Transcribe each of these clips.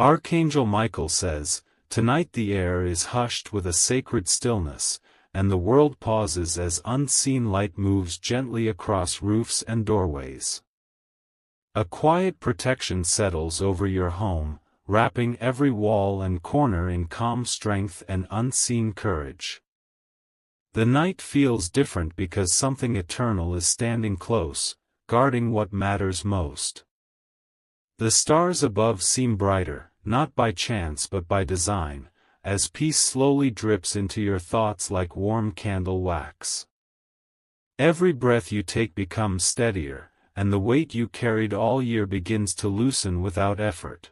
Archangel Michael says, "Tonight the air is hushed with a sacred stillness, and the world pauses as unseen light moves gently across roofs and doorways. A quiet protection settles over your home, wrapping every wall and corner in calm strength and unseen courage. The night feels different because something eternal is standing close, guarding what matters most. The stars above seem brighter, not by chance but by design, as peace slowly drips into your thoughts like warm candle wax. Every breath you take becomes steadier, and the weight you carried all year begins to loosen without effort.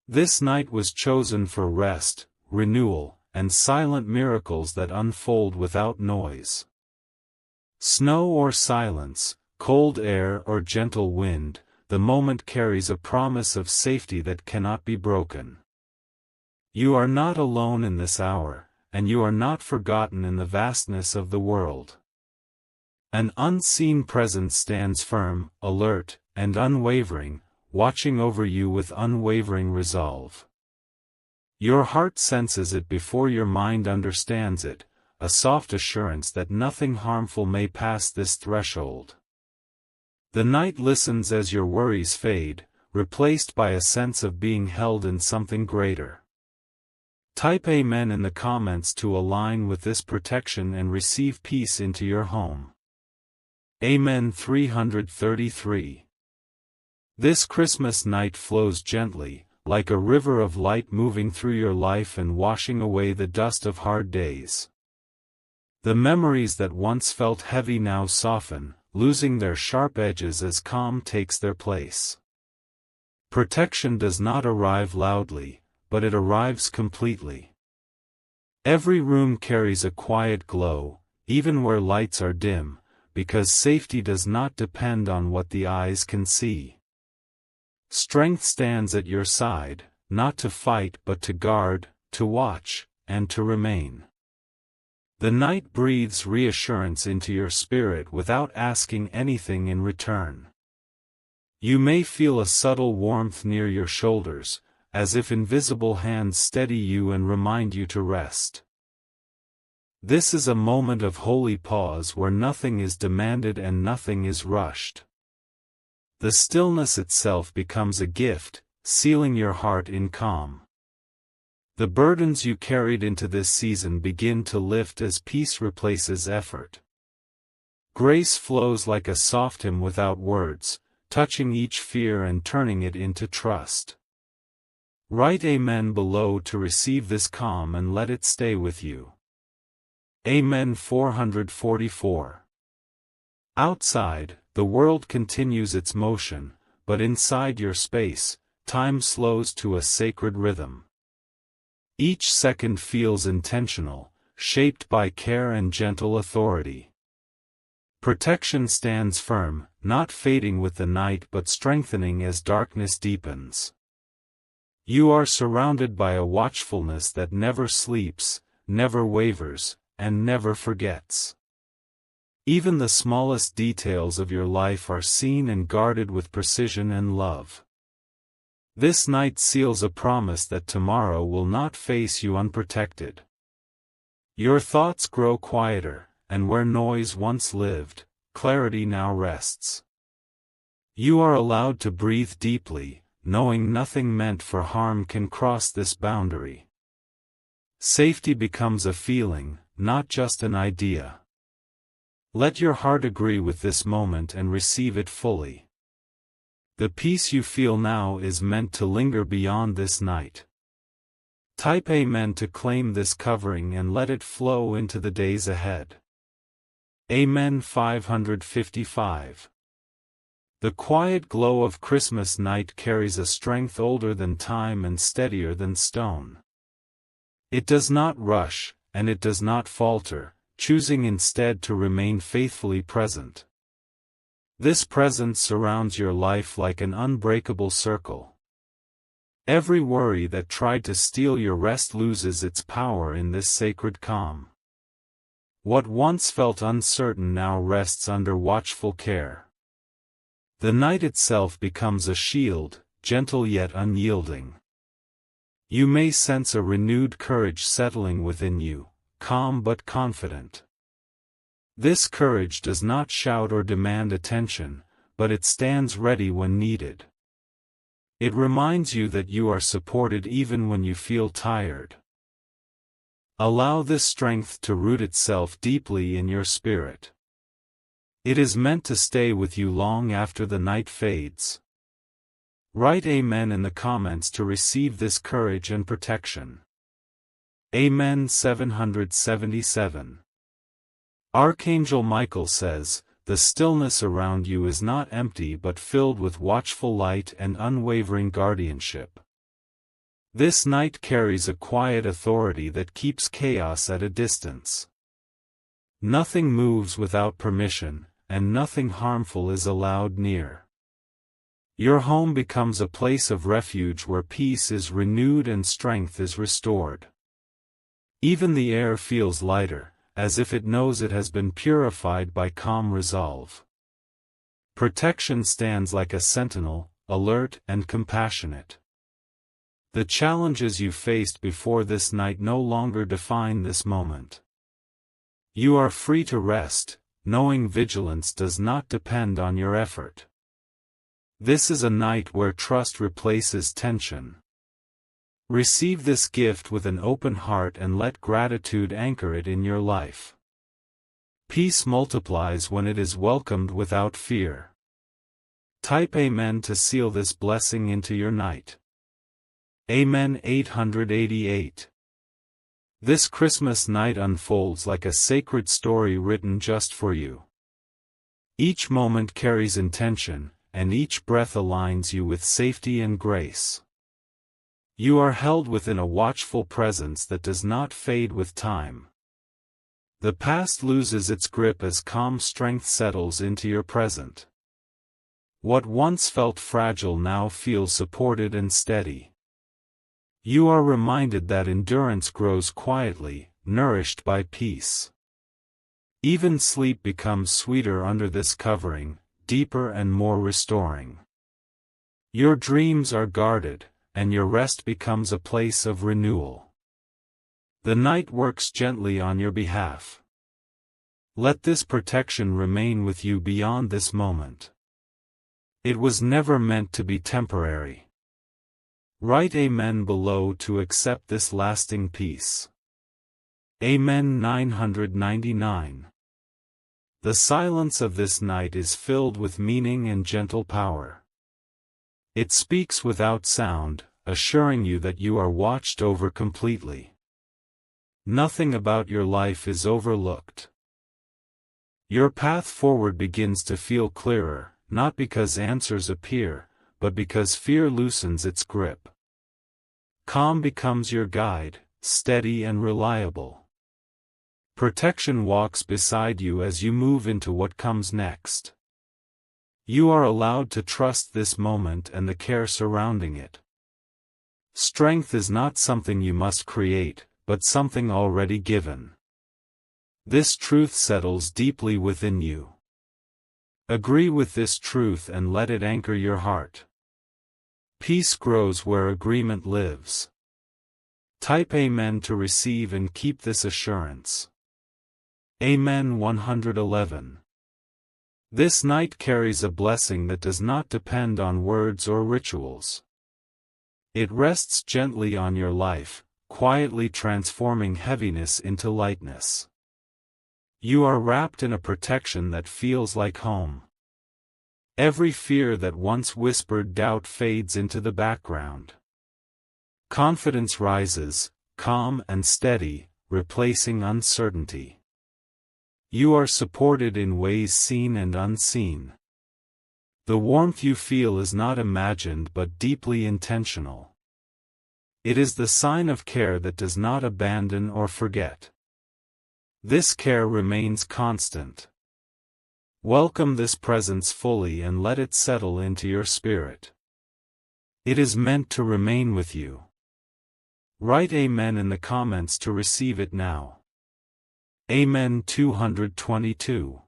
This night was chosen for rest, renewal, and silent miracles that unfold without noise. Snow or silence, cold air or gentle wind, the moment carries a promise of safety that cannot be broken. You are not alone in this hour, and you are not forgotten in the vastness of the world. An unseen presence stands firm, alert, and unwavering, watching over you with unwavering resolve. Your heart senses it before your mind understands it, a soft assurance that nothing harmful may pass this threshold. The night listens as your worries fade, replaced by a sense of being held in something greater. Type Amen in the comments to align with this protection and receive peace into your home. Amen. 333. This Christmas night flows gently, like a river of light moving through your life and washing away the dust of hard days. The memories that once felt heavy now soften, losing their sharp edges as calm takes their place. Protection does not arrive loudly, but it arrives completely. Every room carries a quiet glow, even where lights are dim, because safety does not depend on what the eyes can see. Strength stands at your side, not to fight but to guard, to watch, and to remain. The night breathes reassurance into your spirit without asking anything in return. You may feel a subtle warmth near your shoulders, as if invisible hands steady you and remind you to rest. This is a moment of holy pause where nothing is demanded and nothing is rushed. The stillness itself becomes a gift, sealing your heart in calm. The burdens you carried into this season begin to lift as peace replaces effort. Grace flows like a soft hymn without words, touching each fear and turning it into trust. Write Amen below to receive this calm and let it stay with you. Amen. 444. Outside, the world continues its motion, but inside your space, time slows to a sacred rhythm. Each second feels intentional, shaped by care and gentle authority. Protection stands firm, not fading with the night but strengthening as darkness deepens. You are surrounded by a watchfulness that never sleeps, never wavers, and never forgets. Even the smallest details of your life are seen and guarded with precision and love. This night seals a promise that tomorrow will not face you unprotected. Your thoughts grow quieter, and where noise once lived, clarity now rests. You are allowed to breathe deeply, knowing nothing meant for harm can cross this boundary. Safety becomes a feeling, not just an idea. Let your heart agree with this moment and receive it fully. The peace you feel now is meant to linger beyond this night. Type Amen to claim this covering and let it flow into the days ahead. Amen. 555. The quiet glow of Christmas night carries a strength older than time and steadier than stone. It does not rush, and it does not falter, choosing instead to remain faithfully present. This presence surrounds your life like an unbreakable circle. Every worry that tried to steal your rest loses its power in this sacred calm. What once felt uncertain now rests under watchful care. The night itself becomes a shield, gentle yet unyielding. You may sense a renewed courage settling within you, calm but confident. This courage does not shout or demand attention, but it stands ready when needed. It reminds you that you are supported even when you feel tired. Allow this strength to root itself deeply in your spirit. It is meant to stay with you long after the night fades. Write Amen in the comments to receive this courage and protection. Amen. 777. Archangel Michael says, "The stillness around you is not empty but filled with watchful light and unwavering guardianship." This night carries a quiet authority that keeps chaos at a distance. Nothing moves without permission, and nothing harmful is allowed near. Your home becomes a place of refuge where peace is renewed and strength is restored. Even the air feels lighter, as if it knows it has been purified by calm resolve. Protection stands like a sentinel, alert and compassionate. The challenges you faced before this night no longer define this moment. You are free to rest, knowing vigilance does not depend on your effort. This is a night where trust replaces tension. Receive this gift with an open heart and let gratitude anchor it in your life. Peace multiplies when it is welcomed without fear. Type Amen to seal this blessing into your night. Amen. 888. This Christmas night unfolds like a sacred story written just for you. Each moment carries intention, and each breath aligns you with safety and grace. You are held within a watchful presence that does not fade with time. The past loses its grip as calm strength settles into your present. What once felt fragile now feels supported and steady. You are reminded that endurance grows quietly, nourished by peace. Even sleep becomes sweeter under this covering, deeper and more restoring. Your dreams are guarded, and your rest becomes a place of renewal. The night works gently on your behalf. Let this protection remain with you beyond this moment. It was never meant to be temporary. Write Amen below to accept this lasting peace. Amen. 999. The silence of this night is filled with meaning and gentle power. It speaks without sound, assuring you that you are watched over completely. Nothing about your life is overlooked. Your path forward begins to feel clearer, not because answers appear, but because fear loosens its grip. Calm becomes your guide, steady and reliable. Protection walks beside you as you move into what comes next. You are allowed to trust this moment and the care surrounding it. Strength is not something you must create, but something already given. This truth settles deeply within you. Agree with this truth and let it anchor your heart. Peace grows where agreement lives. Type Amen to receive and keep this assurance. Amen. 111. This night carries a blessing that does not depend on words or rituals. It rests gently on your life, quietly transforming heaviness into lightness. You are wrapped in a protection that feels like home. Every fear that once whispered doubt fades into the background. Confidence rises, calm and steady, replacing uncertainty. You are supported in ways seen and unseen. The warmth you feel is not imagined but deeply intentional. It is the sign of care that does not abandon or forget. This care remains constant. Welcome this presence fully and let it settle into your spirit. It is meant to remain with you. Write Amen in the comments to receive it now. Amen. 222.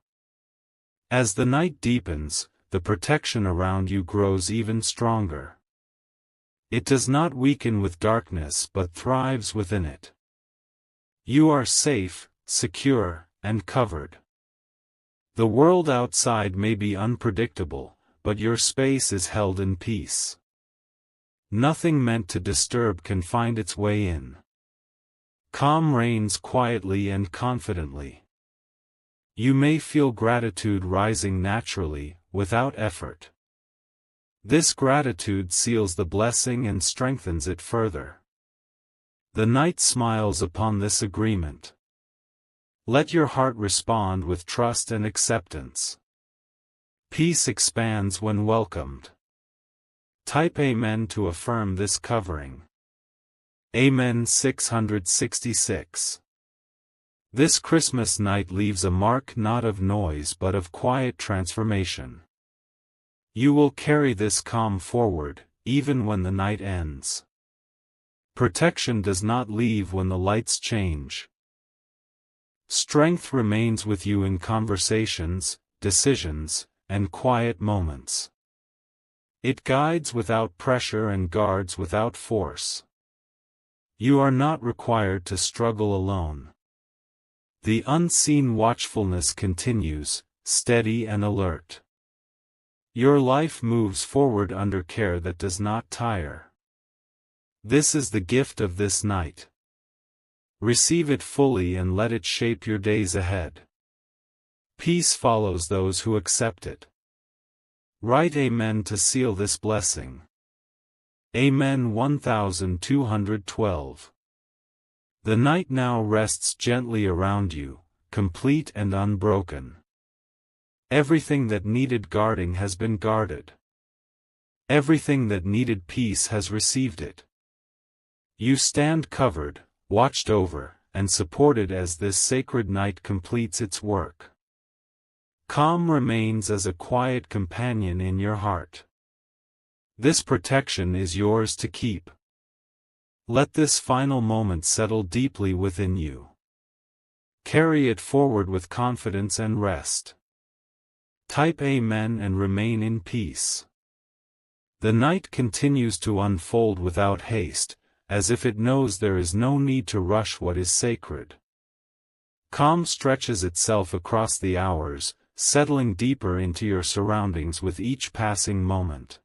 As the night deepens, the protection around you grows even stronger. It does not weaken with darkness but thrives within it. You are safe, secure, and covered. The world outside may be unpredictable, but your space is held in peace. Nothing meant to disturb can find its way in. Calm reigns quietly and confidently. You may feel gratitude rising naturally, without effort. This gratitude seals the blessing and strengthens it further. The night smiles upon this agreement. Let your heart respond with trust and acceptance. Peace expands when welcomed. Type Amen to affirm this covering. Amen 666. This Christmas night leaves a mark not of noise but of quiet transformation. You will carry this calm forward, even when the night ends. Protection does not leave when the lights change. Strength remains with you in conversations, decisions, and quiet moments. It guides without pressure and guards without force. You are not required to struggle alone. The unseen watchfulness continues, steady and alert. Your life moves forward under care that does not tire. This is the gift of this night. Receive it fully and let it shape your days ahead. Peace follows those who accept it. Write Amen to seal this blessing. Amen 1212. The night now rests gently around you, complete and unbroken. Everything that needed guarding has been guarded. Everything that needed peace has received it. You stand covered, watched over, and supported as this sacred night completes its work. Calm remains as a quiet companion in your heart. This protection is yours to keep. Let this final moment settle deeply within you. Carry it forward with confidence and rest. Type Amen and remain in peace. The night continues to unfold without haste, as if it knows there is no need to rush what is sacred. Calm stretches itself across the hours, settling deeper into your surroundings with each passing moment.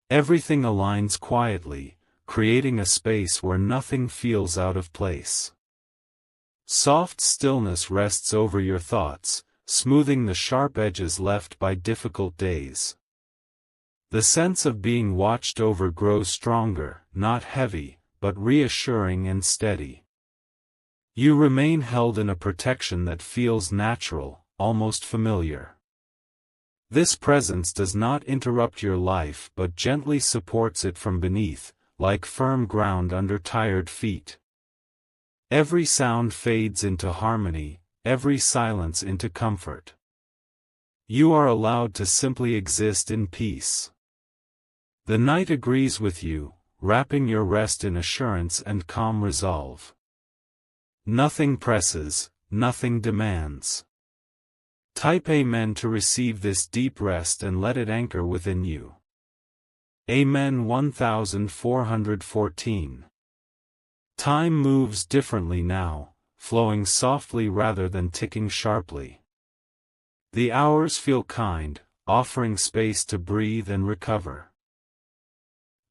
Everything aligns quietly, creating a space where nothing feels out of place. Soft stillness rests over your thoughts, smoothing the sharp edges left by difficult days. The sense of being watched over grows stronger, not heavy, but reassuring and steady. You remain held in a protection that feels natural, almost familiar. This presence does not interrupt your life but gently supports it from beneath, like firm ground under tired feet. Every sound fades into harmony, every silence into comfort. You are allowed to simply exist in peace. The night agrees with you, wrapping your rest in assurance and calm resolve. Nothing presses, nothing demands. Type Amen to receive this deep rest and let it anchor within you. Amen 1414. Time moves differently now, flowing softly rather than ticking sharply. The hours feel kind, offering space to breathe and recover.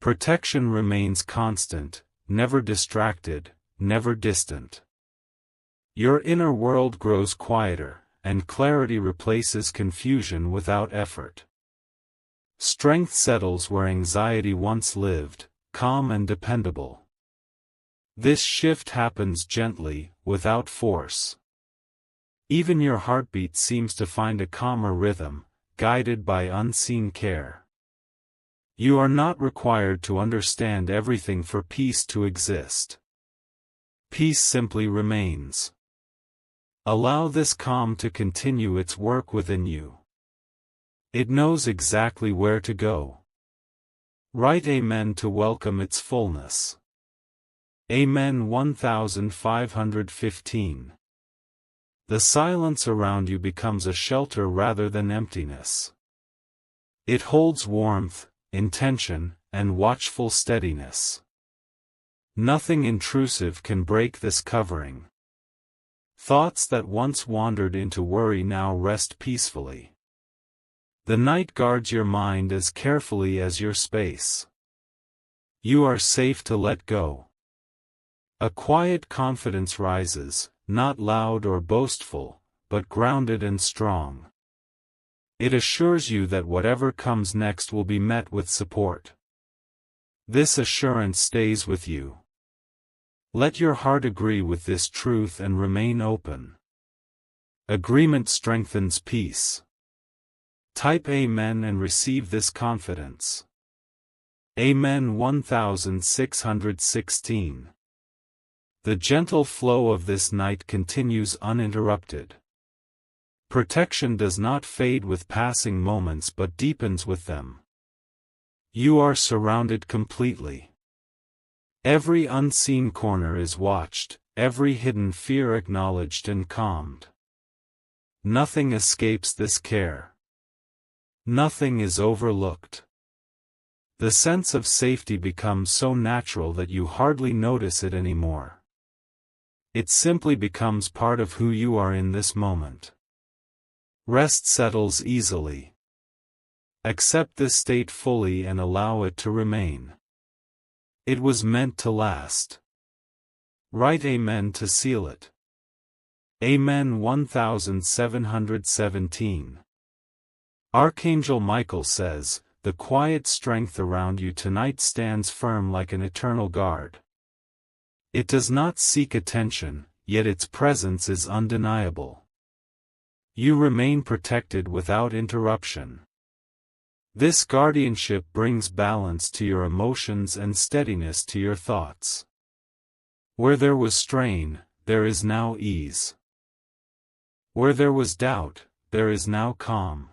Protection remains constant, never distracted, never distant. Your inner world grows quieter, and clarity replaces confusion without effort. Strength settles where anxiety once lived, calm and dependable. This shift happens gently, without force. Even your heartbeat seems to find a calmer rhythm, guided by unseen care. You are not required to understand everything for peace to exist. Peace simply remains. Allow this calm to continue its work within you. It knows exactly where to go. Write Amen to welcome its fullness. Amen 1515. The silence around you becomes a shelter rather than emptiness. It holds warmth, intention, and watchful steadiness. Nothing intrusive can break this covering. Thoughts that once wandered into worry now rest peacefully. The night guards your mind as carefully as your space. You are safe to let go. A quiet confidence rises, not loud or boastful, but grounded and strong. It assures you that whatever comes next will be met with support. This assurance stays with you. Let your heart agree with this truth and remain open. Agreement strengthens peace. Type Amen and receive this confidence. Amen 1616. The gentle flow of this night continues uninterrupted. Protection does not fade with passing moments but deepens with them. You are surrounded completely. Every unseen corner is watched, every hidden fear acknowledged and calmed. Nothing escapes this care. Nothing is overlooked. The sense of safety becomes so natural that you hardly notice it anymore. It simply becomes part of who you are in this moment. Rest settles easily. Accept this state fully and allow it to remain. It was meant to last. Write Amen to seal it. Amen 1717. Archangel Michael says, "The quiet strength around you tonight stands firm like an eternal guard. It does not seek attention, yet its presence is undeniable. You remain protected without interruption. This guardianship brings balance to your emotions and steadiness to your thoughts. Where there was strain, there is now ease. Where there was doubt, there is now calm.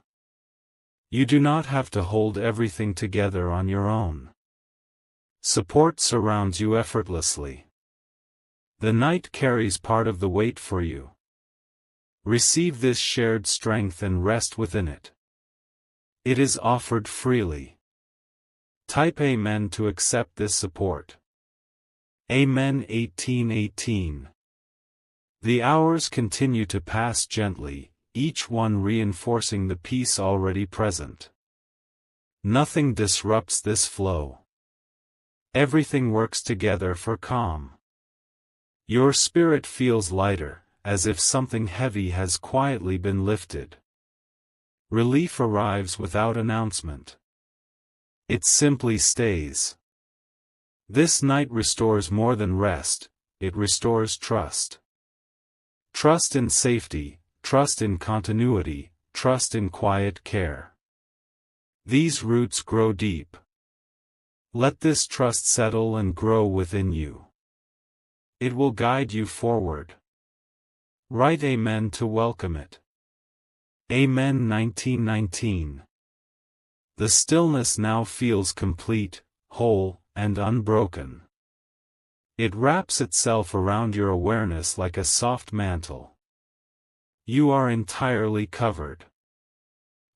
You do not have to hold everything together on your own. Support surrounds you effortlessly. The night carries part of the weight for you. Receive this shared strength and rest within it. It is offered freely. Type Amen to accept this support. Amen 1818. The hours continue to pass gently, each one reinforcing the peace already present. Nothing disrupts this flow. Everything works together for calm. Your spirit feels lighter, as if something heavy has quietly been lifted. Relief arrives without announcement. It simply stays. This night restores more than rest, it restores trust. Trust in safety, trust in continuity, trust in quiet care. These roots grow deep. Let this trust settle and grow within you. It will guide you forward. Write Amen to welcome it. Amen 1919. The stillness now feels complete, whole, and unbroken. It wraps itself around your awareness like a soft mantle. You are entirely covered.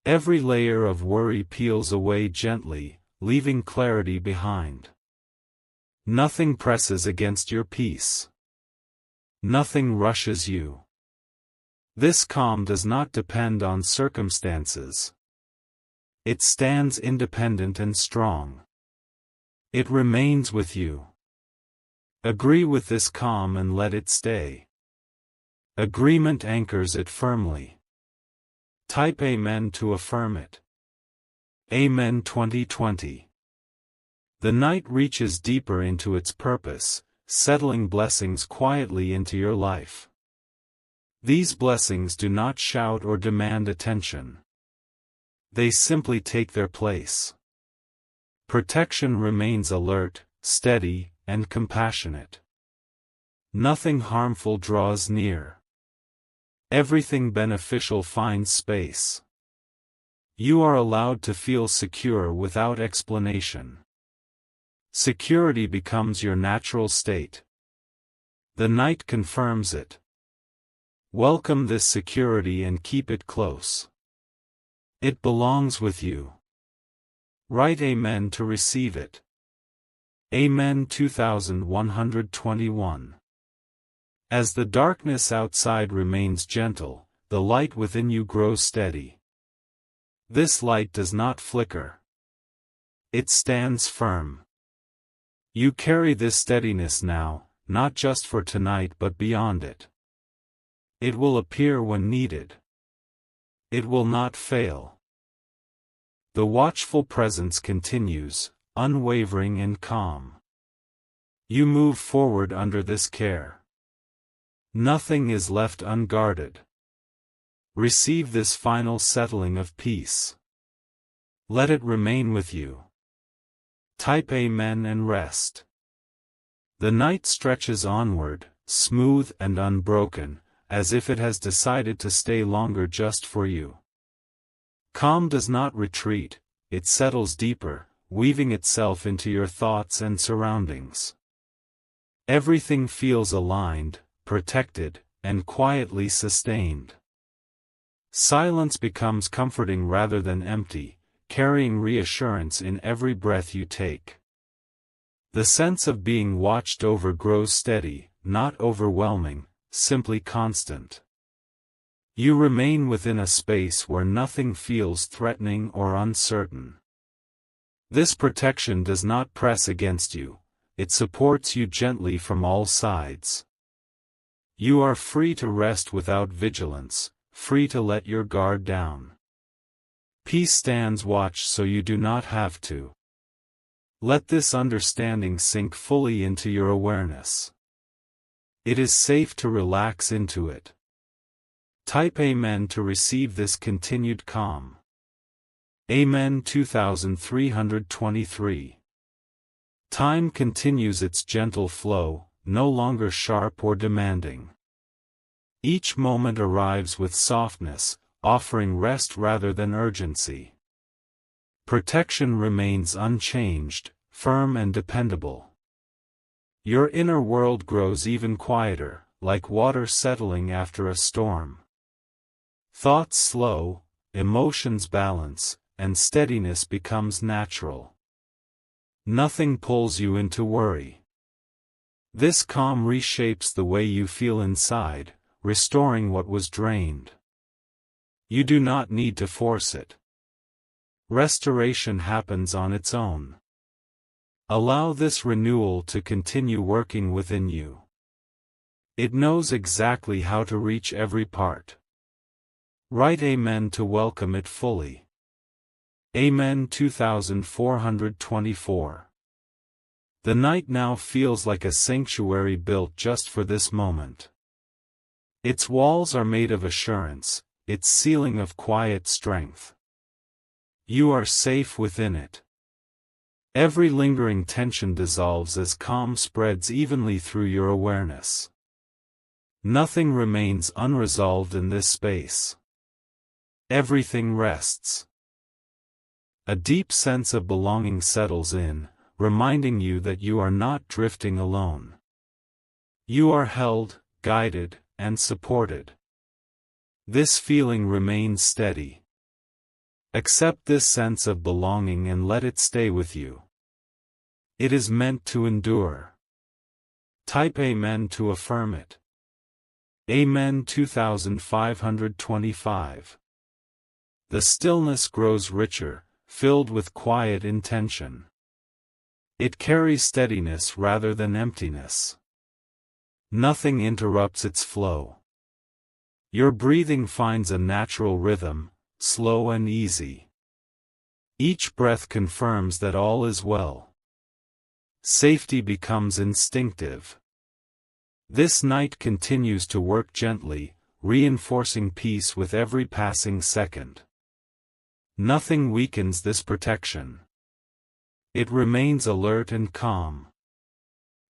Every layer of worry peels away gently, leaving clarity behind. Nothing presses against your peace. Nothing rushes you. This calm does not depend on circumstances. It stands independent and strong. It remains with you. Agree with this calm and let it stay. Agreement anchors it firmly. Type Amen to affirm it. Amen 2020. The night reaches deeper into its purpose, settling blessings quietly into your life. These blessings do not shout or demand attention. They simply take their place. Protection remains alert, steady, and compassionate. Nothing harmful draws near. Everything beneficial finds space. You are allowed to feel secure without explanation. Security becomes your natural state. The night confirms it. Welcome this security and keep it close. It belongs with you. Write Amen to receive it. Amen 2121. As the darkness outside remains gentle, the light within you grows steady. This light does not flicker. It stands firm. You carry this steadiness now, not just for tonight but beyond it. It will appear when needed. It will not fail. The watchful presence continues, unwavering and calm. You move forward under this care. Nothing is left unguarded. Receive this final settling of peace. Let it remain with you. Type Amen and rest. The night stretches onward, smooth and unbroken, as if it has decided to stay longer just for you. Calm does not retreat, it settles deeper, weaving itself into your thoughts and surroundings. Everything feels aligned, protected, and quietly sustained. Silence becomes comforting rather than empty, carrying reassurance in every breath you take. The sense of being watched over grows steady, not overwhelming, simply constant. You remain within a space where nothing feels threatening or uncertain. This protection does not press against you, it supports you gently from all sides. You are free to rest without vigilance, free to let your guard down. Peace stands watch so you do not have to. Let this understanding sink fully into your awareness. It is safe to relax into it. Type Amen to receive this continued calm. Amen 2323. Time continues its gentle flow, no longer sharp or demanding. Each moment arrives with softness, offering rest rather than urgency. Protection remains unchanged, firm and dependable. Your inner world grows even quieter, like water settling after a storm. Thoughts slow, emotions balance, and steadiness becomes natural. Nothing pulls you into worry. This calm reshapes the way you feel inside, restoring what was drained. You do not need to force it. Restoration happens on its own. Allow this renewal to continue working within you. It knows exactly how to reach every part. Write Amen to welcome it fully. Amen 2424. The night now feels like a sanctuary built just for this moment. Its walls are made of assurance, its ceiling of quiet strength. You are safe within it. Every lingering tension dissolves as calm spreads evenly through your awareness. Nothing remains unresolved in this space. Everything rests. A deep sense of belonging settles in, reminding you that you are not drifting alone. You are held, guided, and supported. This feeling remains steady. Accept this sense of belonging and let it stay with you. It is meant to endure. Type Amen to affirm it. Amen 2525. The stillness grows richer, filled with quiet intention. It carries steadiness rather than emptiness. Nothing interrupts its flow. Your breathing finds a natural rhythm, slow and easy. Each breath confirms that all is well. Safety becomes instinctive. This night continues to work gently, reinforcing peace with every passing second. Nothing weakens this protection. It remains alert and calm.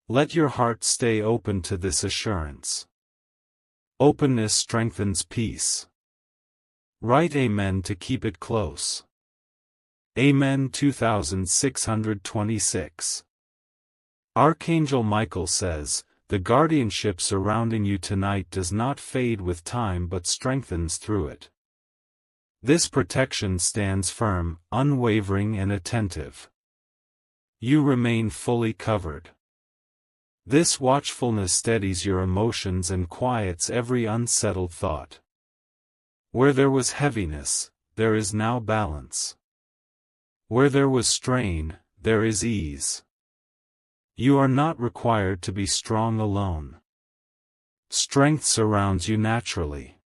Let your heart stay open to this assurance. Openness strengthens peace. Write Amen to keep it close. Amen 2626. Archangel Michael says, the guardianship surrounding you tonight does not fade with time but strengthens through it. This protection stands firm, unwavering and attentive. You remain fully covered. This watchfulness steadies your emotions and quiets every unsettled thought. Where there was heaviness, there is now balance. Where there was strain, there is ease. You are not required to be strong alone. Strength surrounds you naturally.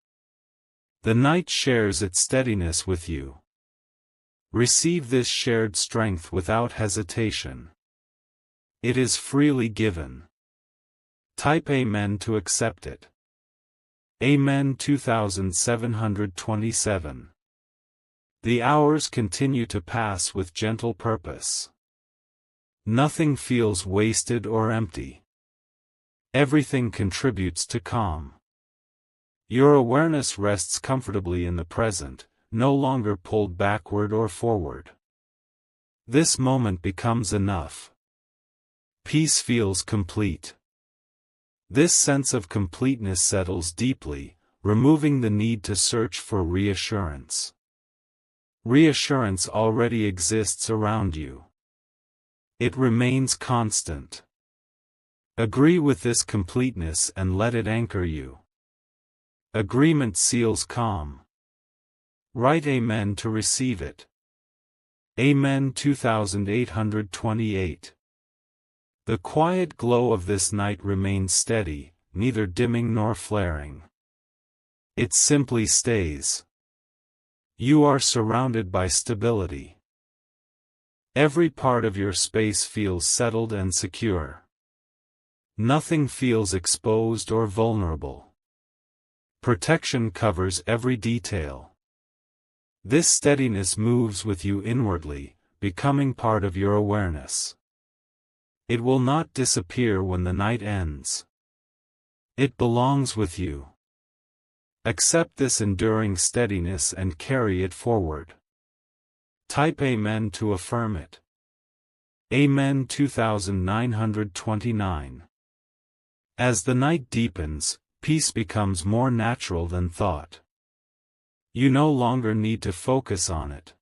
The night shares its steadiness with you. Receive this shared strength without hesitation. It is freely given. Type Amen to accept it. Amen 2727. The hours continue to pass with gentle purpose. Nothing feels wasted or empty. Everything contributes to calm. Your awareness rests comfortably in the present, no longer pulled backward or forward. This moment becomes enough. Peace feels complete. This sense of completeness settles deeply, removing the need to search for reassurance. Reassurance already exists around you. It remains constant. Agree with this completeness and let it anchor you. Agreement seals calm. Write Amen to receive it. Amen 2828. The quiet glow of this night remains steady, neither dimming nor flaring. It simply stays. You are surrounded by stability. Every part of your space feels settled and secure. Nothing feels exposed or vulnerable. Protection covers every detail. This steadiness moves with you inwardly, becoming part of your awareness. It will not disappear when the night ends. It belongs with you. Accept this enduring steadiness and carry it forward. Type Amen to affirm it. Amen 2929. As the night deepens, peace becomes more natural than thought. You no longer need to focus on it.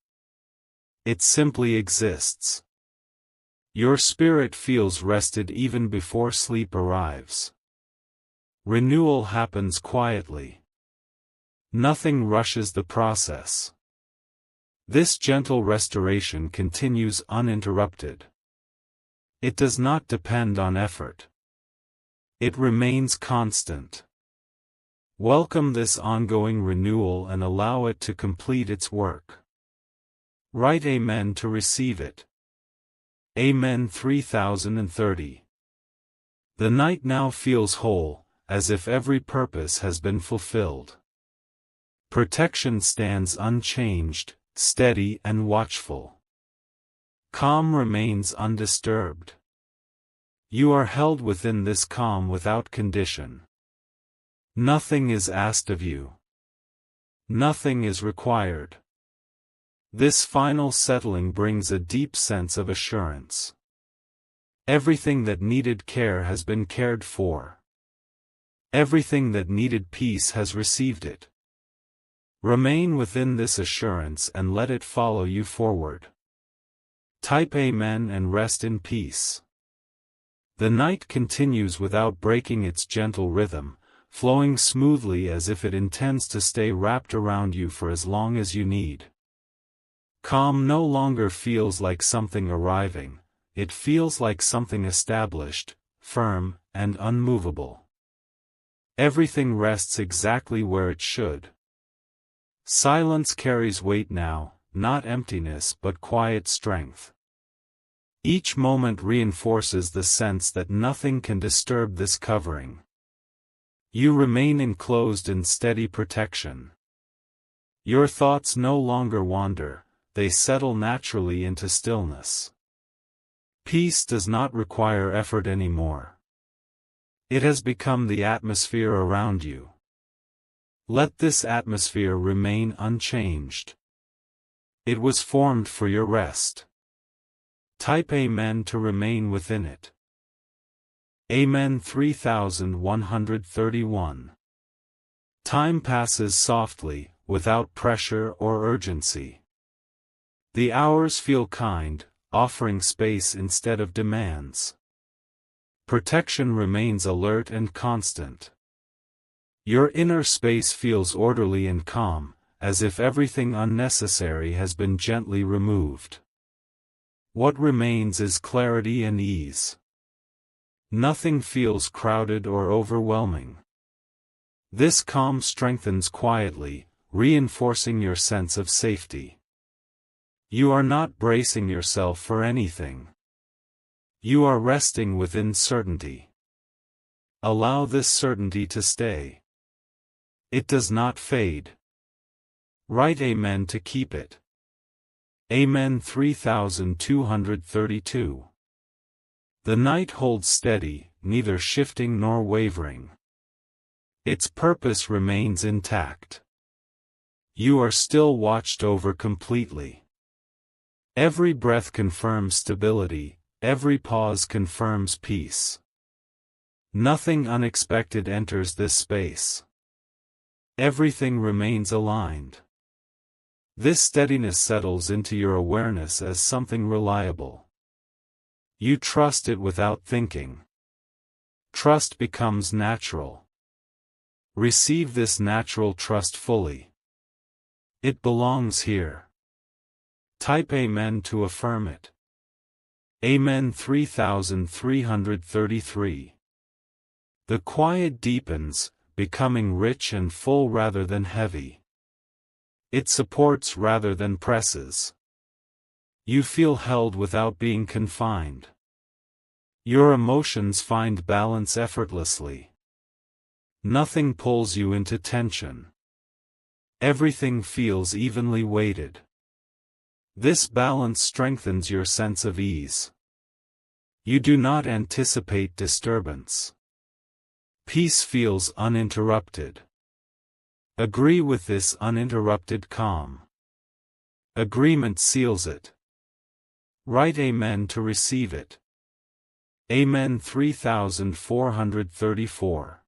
It simply exists. Your spirit feels rested even before sleep arrives. Renewal happens quietly. Nothing rushes the process. This gentle restoration continues uninterrupted. It does not depend on effort. It remains constant. Welcome this ongoing renewal and allow it to complete its work. Write Amen to receive it. Amen 3030. The night now feels whole, as if every purpose has been fulfilled. Protection stands unchanged, steady and watchful. Calm remains undisturbed. You are held within this calm without condition. Nothing is asked of you. Nothing is required. This final settling brings a deep sense of assurance. Everything that needed care has been cared for. Everything that needed peace has received it. Remain within this assurance and let it follow you forward. Type Amen and rest in peace. The night continues without breaking its gentle rhythm, flowing smoothly as if it intends to stay wrapped around you for as long as you need. Calm no longer feels like something arriving, it feels like something established, firm, and unmovable. Everything rests exactly where it should. Silence carries weight now, not emptiness but quiet strength. Each moment reinforces the sense that nothing can disturb this covering. You remain enclosed in steady protection. Your thoughts no longer wander, they settle naturally into stillness. Peace does not require effort anymore. It has become the atmosphere around you. Let this atmosphere remain unchanged. It was formed for your rest. Type Amen to remain within it. Amen 3131. Time passes softly, without pressure or urgency. The hours feel kind, offering space instead of demands. Protection remains alert and constant. Your inner space feels orderly and calm, as if everything unnecessary has been gently removed. What remains is clarity and ease. Nothing feels crowded or overwhelming. This calm strengthens quietly, reinforcing your sense of safety. You are not bracing yourself for anything. You are resting within certainty. Allow this certainty to stay. It does not fade. Write Amen to keep it. Amen 3232. The night holds steady, neither shifting nor wavering. Its purpose remains intact. You are still watched over completely. Every breath confirms stability, every pause confirms peace. Nothing unexpected enters this space. Everything remains aligned. This steadiness settles into your awareness as something reliable. You trust it without thinking. Trust becomes natural. Receive this natural trust fully. It belongs here. Type Amen to affirm it. Amen 3333. The quiet deepens, becoming rich and full rather than heavy. It supports rather than presses. You feel held without being confined. Your emotions find balance effortlessly. Nothing pulls you into tension. Everything feels evenly weighted. This balance strengthens your sense of ease. You do not anticipate disturbance. Peace feels uninterrupted. Agree with this uninterrupted calm. Agreement seals it. Write Amen to receive it. Amen 3434.